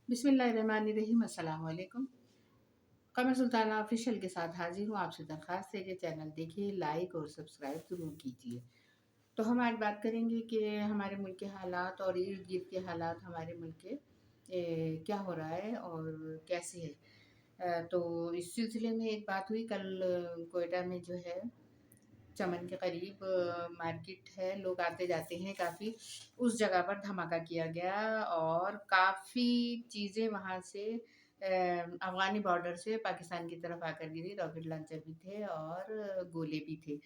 बिस्मिल्लाहिर्रहमानिर्रहीम। अस्सलाम वालेकुम। कमर सुल्ताना ऑफिशियल के साथ हाजिर हूँ। आपसे दरख्वास्त है कि चैनल देखिए, लाइक और सब्सक्राइब ज़रूर कीजिए। तो हम आज बात करेंगे कि हमारे मुल्क के हालात और इर्द गिर्द के हालात हमारे मुल्क के क्या हो रहा है और कैसे है। तो इस सिलसिले में एक बात हुई कल, कोयटा में जो है चमन के करीब मार्केट है, लोग आते जाते हैं काफ़ी, उस जगह पर धमाका किया गया और काफ़ी चीज़ें वहाँ से अफ़गानी बॉर्डर से पाकिस्तान की तरफ आकर गिरी। रॉकेट लॉन्चर भी थे और गोले भी थे।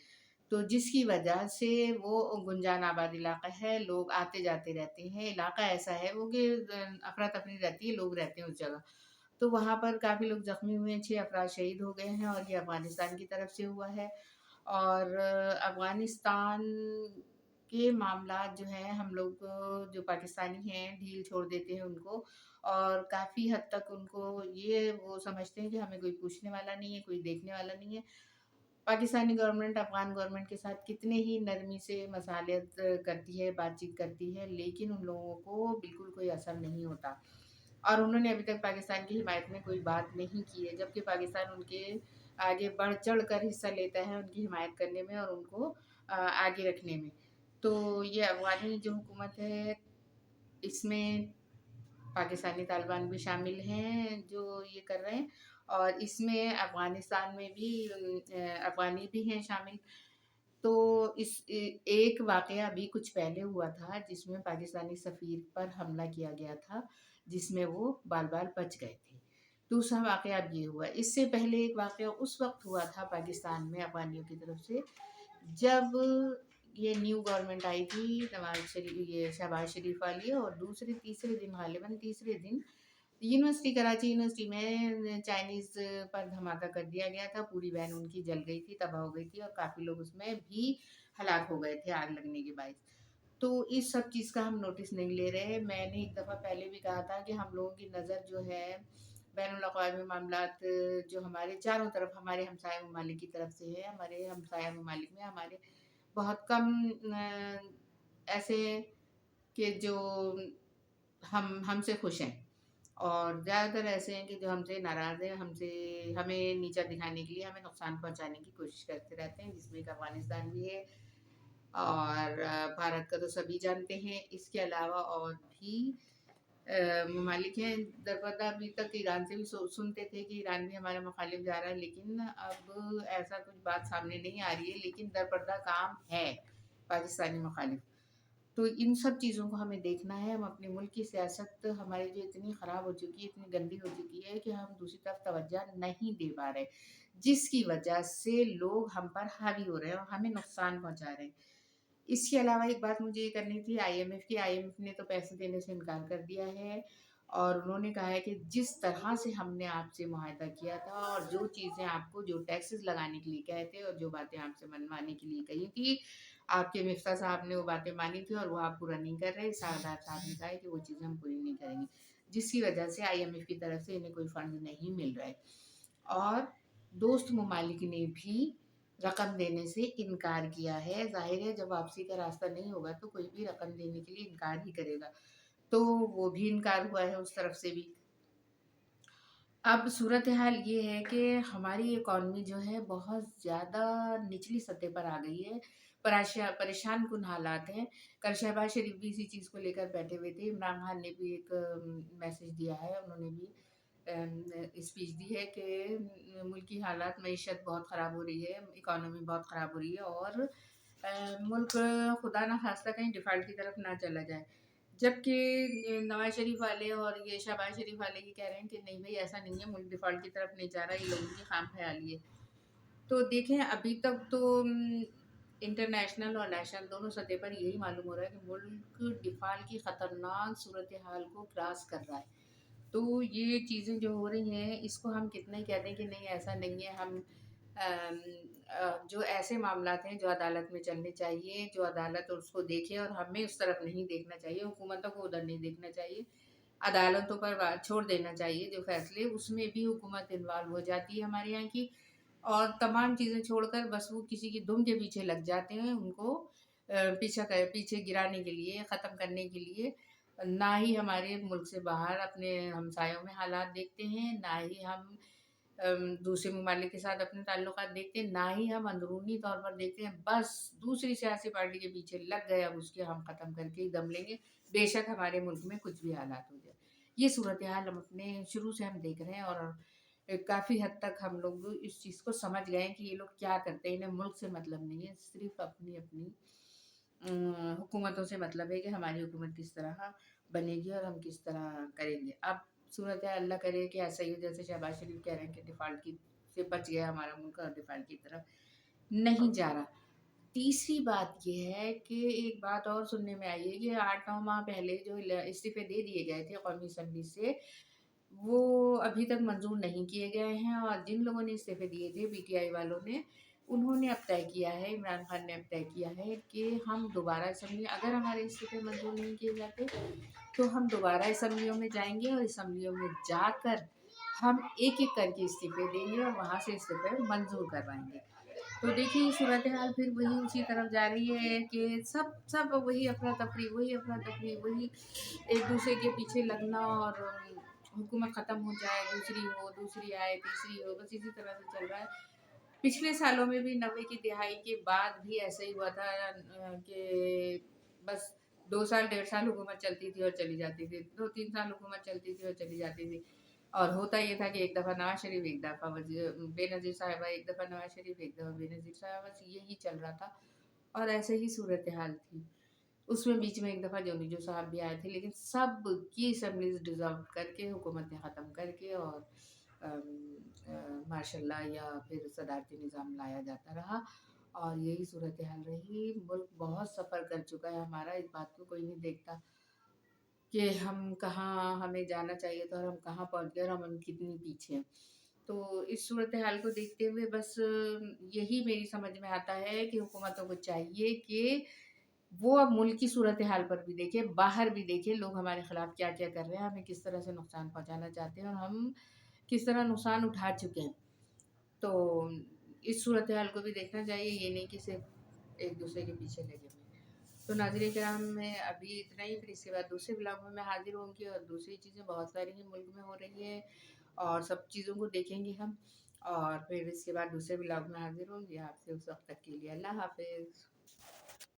तो जिसकी वजह से वो गुंजान आबाद इलाका है, लोग आते-जाते रहते हैं। इलाका ऐसा है वो कि अफ़रा-तफ़री रहती है, लोग रहते हैं उस जगह। तो वहाँ पर काफ़ी लोग ज़ख्मी हुए हैं, 6 अफ़राद शहीद हो गए हैं और ये अफ़गानिस्तान की तरफ से हुआ है। और अफ़गानिस्तान के मामलात जो हैं, हम लोग जो पाकिस्तानी हैं ढील छोड़ देते हैं उनको और काफ़ी हद तक उनको ये वो समझते हैं कि हमें कोई पूछने वाला नहीं है, कोई देखने वाला नहीं है। पाकिस्तानी गवर्नमेंट अफ़गान गवर्नमेंट के साथ कितने ही नरमी से मसालियत करती है, बातचीत करती है, लेकिन उन लोगों को बिल्कुल कोई असर नहीं होता। और उन्होंने अभी तक पाकिस्तान की हिमायत में कोई बात नहीं की है, जबकि पाकिस्तान उनके आगे बढ़-चढ़ कर हिस्सा लेता है उनकी हिमायत करने में और उनको आगे रखने में। तो ये अफ़गानी जो हुकूमत है, इसमें पाकिस्तानी तालिबान भी शामिल हैं जो ये कर रहे हैं और इसमें अफ़गानिस्तान में भी अफ़गानी भी हैं शामिल। तो एक वाक़या अभी कुछ पहले हुआ था जिसमें पाकिस्तानी सफ़ीर पर हमला किया गया था, जिसमें वो बाल-बाल बच गए थे। दूसरा वाक़या अब ये हुआ। इससे पहले एक वाक़या उस वक़्त हुआ था पाकिस्तान में अफ़गानियों की तरफ से, जब ये न्यू गवर्नमेंट आई थी, ये शहबाज शरीफ वाली, और दूसरे तीसरे दिन, ग़ालिबन तीसरे दिन कराची यूनिवर्सिटी में चाइनीज़ पर धमाका कर दिया गया था। पूरी वैन उनकी जल गई थी, तबाह हो गई थी और काफ़ी लोग उसमें भी हलाक हो गए थे आग लगने के बाइस। तो इस सब चीज़ का हम नोटिस नहीं ले रहे। मैंने एक दफ़ा पहले भी कहा था कि हम लोगों की नज़र जो है बैनुल-अक़वामी मामलात जो हमारे चारों तरफ हमारे हमसाया ममालिक की तरफ से है। हमारे हमसाया ममालिक में हमारे बहुत कम ऐसे कि जो हमसे खुश हैं और ज़्यादातर ऐसे हैं कि जो हमसे नाराज़ हैं, हमें नीचा दिखाने के लिए, हमें नुकसान पहुँचाने की कोशिश करते रहते हैं, जिसमें एक अफ़गानिस्तान भी है और भारत का तो सभी जानते हैं। इसके अलावा और भी ममालिक हैं। दरबदर अभी तक ईरान से भी सुनते थे कि ईरान भी हमारे मुखालिफ जा रहा है, लेकिन अब ऐसा कुछ बात सामने नहीं आ रही है, लेकिन दरपर्दा काम है पाकिस्तानी मुखालिफ। तो इन सब चीज़ों को हमें देखना है। हम अपने मुल्क की सियासत हमारी जो इतनी ख़राब हो चुकी है, इतनी गंदी हो चुकी है कि हम दूसरी तरफ तवज्जो नहीं दे पा रहे, जिसकी वजह से लोग हम पर हावी हो रहे हैं और हमें नुकसान पहुँचा रहे हैं। इसके अलावा एक बात मुझे ये करनी थी आईएमएफ की। आईएमएफ ने तो पैसे देने से इनकार कर दिया है और उन्होंने कहा है कि जिस तरह से हमने आपसे मुआहदा किया था और जो चीज़ें आपको, जो टैक्सेस लगाने के लिए कहे थे और जो बातें आपसे मनवाने के लिए कही थी, आपके मिफ्ता साहब ने वो बातें मानी थी और वो आप पूरा नहीं कर रहे। सरदार साहब ने कहा है कि वो चीज़ें हम पूरी नहीं करेंगे, जिसकी वजह से आईएमएफ की तरफ से इन्हें कोई फंड नहीं मिल रहा है और दोस्त ममालिक ने भी रकम देने से इनकार किया है। ज़ाहिर है जब वापसी का रास्ता नहीं होगा तो कोई भी रकम देने के लिए इनकार ही करेगा। तो वो भी इनकार हुआ है उस तरफ से भी। अब सूरत हाल ये है कि हमारी इकॉनमी जो है बहुत ज़्यादा निचली सतह पर आ गई है। परेशान कुन हालात हैं। कल शहबाज शरीफ भी इसी चीज़ को लेकर बैठे हुए थे। इमरान खान ने भी एक मैसेज दिया है, उन्होंने भी स्पीच दी है कि मुल्क की हालात, मईशत बहुत ख़राब हो रही है, इकॉनमी बहुत ख़राब हो रही है और मुल्क खुदा ना खास्ता कहीं डिफ़ॉल्ट की तरफ ना चला जाए। जबकि नवाज़ शरीफ वाले और ये शहबाज शरीफ वाले ये कह रहे हैं कि नहीं भई ऐसा नहीं है, मुल्क डिफ़ॉल्ट की तरफ नहीं जा रहा, ये लोगों की खामख़याली है। तो देखें अभी तक तो इंटरनेशनल और नेशनल दोनों सतह पर यही मालूम हो रहा है कि मुल्क डिफ़ॉल्ट की ख़तरनाक सूरत हाल को क्रॉस कर रहा है। तो ये चीज़ें जो हो रही हैं, इसको हम कितना ही कह दें कि नहीं ऐसा नहीं है, हम जो ऐसे मामलात हैं जो अदालत में चलने चाहिए, जो अदालत उसको देखे और हमें उस तरफ नहीं देखना चाहिए, हुकूमतों को उधर नहीं देखना चाहिए। अदालतों पर छोड़ देना चाहिए जो फ़ैसले, उसमें भी हुकूमत इन्वॉल्व हो जाती है हमारे यहाँ की और तमाम चीज़ें छोड़कर बस वो किसी की दुम के पीछे लग जाते हैं, उनको पीछे गिराने के लिए, ख़त्म करने के लिए। نہ ہی ہمارے ملک سے باہر اپنے ہمسایوں میں حالات دیکھتے ہیں، نہ ہی ہم دوسرے ممالک کے ساتھ اپنے تعلقات دیکھتے ہیں، نہ ہی ہم اندرونی طور پر دیکھتے ہیں، بس دوسری سیاسی پارٹی کے پیچھے لگ گئے، اب اس کے ہم ختم کر کے ہی دم لیں گے، بے شک ہمارے ملک میں کچھ بھی حالات ہو جائے۔ یہ صورتحال ہم اپنے شروع سے ہم دیکھ رہے ہیں، اور کافی حد تک ہم لوگ اس چیز کو سمجھ گئے ہیں کہ یہ لوگ کیا کرتے ہیں، انہیں ملک سے مطلب نہیں ہے، صرف اپنی اپنی حکومتوں سے مطلب ہے کہ ہماری حکومت کس طرح بنے گی اور ہم کس طرح کریں گے۔ اب صورت ہے اللہ کرے کہ ایسا ہی ہو جیسے شہباز شریف کہہ رہے ہیں کہ ڈیفالٹ کی سے بچ گیا ہمارا ملک اور ڈیفالٹ کی طرف نہیں جا رہا۔ تیسری بات یہ ہے کہ ایک بات اور سننے میں آئی ہے کہ 8-9 ماہ پہلے جو استعفے دے دیے گئے تھے قومی اسمبلی سے، وہ ابھی تک منظور نہیں کیے گئے ہیں، اور جن لوگوں نے استعفے دیے تھے پی ٹی آئی والوں نے، انہوں نے اب طے کیا ہے، عمران خان نے اب طے کیا ہے کہ ہم دوبارہ اسمبلی، اگر ہمارے استعفے منظور نہیں کیے جاتے تو ہم دوبارہ اسمبلیوں میں جائیں گے، اور اسمبلیوں میں جا کر ہم ایک ایک کر کے استعفے دیں گے اور وہاں سے استعفے منظور کروائیں گے۔ تو دیکھیے صورتحال پھر وہی اسی طرف جا رہی ہے کہ سب وہی افراتفری، وہی ایک دوسرے کے پیچھے لگنا، اور حکومت ختم ہو جائے، دوسری آئے، تیسری ہو، بس اسی طرح سے چل رہا ہے۔ پچھلے سالوں میں بھی 90 کی دہائی کے بعد بھی ایسا ہی ہوا تھا کہ بس 2 سال 1.5 سال حکومت چلتی تھی اور چلی جاتی تھی، 2-3 سال حکومت چلتی تھی اور چلی جاتی تھی، اور ہوتا یہ تھا کہ ایک دفعہ نواز شریف، ایک دفعہ بے نظیر صاحبہ، ایک دفعہ نواز شریف، ایک دفعہ بے نظیر صاحبہ، بس یہی چل رہا تھا، اور ایسے ہی صورتحال تھی۔ اس میں بیچ میں ایک دفعہ جو صاحب بھی آئے تھے، لیکن سب کی اسمبلیز ڈیزالو کر کے، حکومتیں ختم کر کے، اور ماشاء اللہ یا پھر صدارتی نظام لایا جاتا رہا، اور یہی صورتحال رہی۔ ملک بہت سفر کر چکا ہے ہمارا، اس بات کو کوئی نہیں دیکھتا کہ ہم کہاں ہمیں جانا چاہیے تھا اور ہم کہاں پہنچ گئے اور ہم کتنی پیچھے ہیں۔ تو اس صورتحال کو دیکھتے ہوئے بس یہی میری سمجھ میں آتا ہے کہ حکومتوں کو چاہیے کہ وہ اب ملک کی صورتحال پر بھی دیکھیں، باہر بھی دیکھیں، لوگ ہمارے خلاف کیا کیا کر رہے ہیں، ہمیں کس طرح سے نقصان پہنچانا چاہتے ہیں، اور ہم کس طرح نقصان اٹھا چکے ہیں۔ تو اس صورتحال کو بھی دیکھنا چاہیے، یہ نہیں کہ صرف ایک دوسرے کے پیچھے لگے ہوئے ہیں۔ تو ناظرین کرام، میں ابھی اتنا ہی، پھر اس کے بعد دوسرے بلاگ میں حاضر ہوں گی، اور دوسری چیزیں بہت ساری ہیں ملک میں ہو رہی ہیں، اور سب چیزوں کو دیکھیں گے ہم، اور پھر اس کے بعد دوسرے بلاگ میں حاضر ہوں گی آپ سے۔ اس وقت تک کے لیے اللہ حافظ۔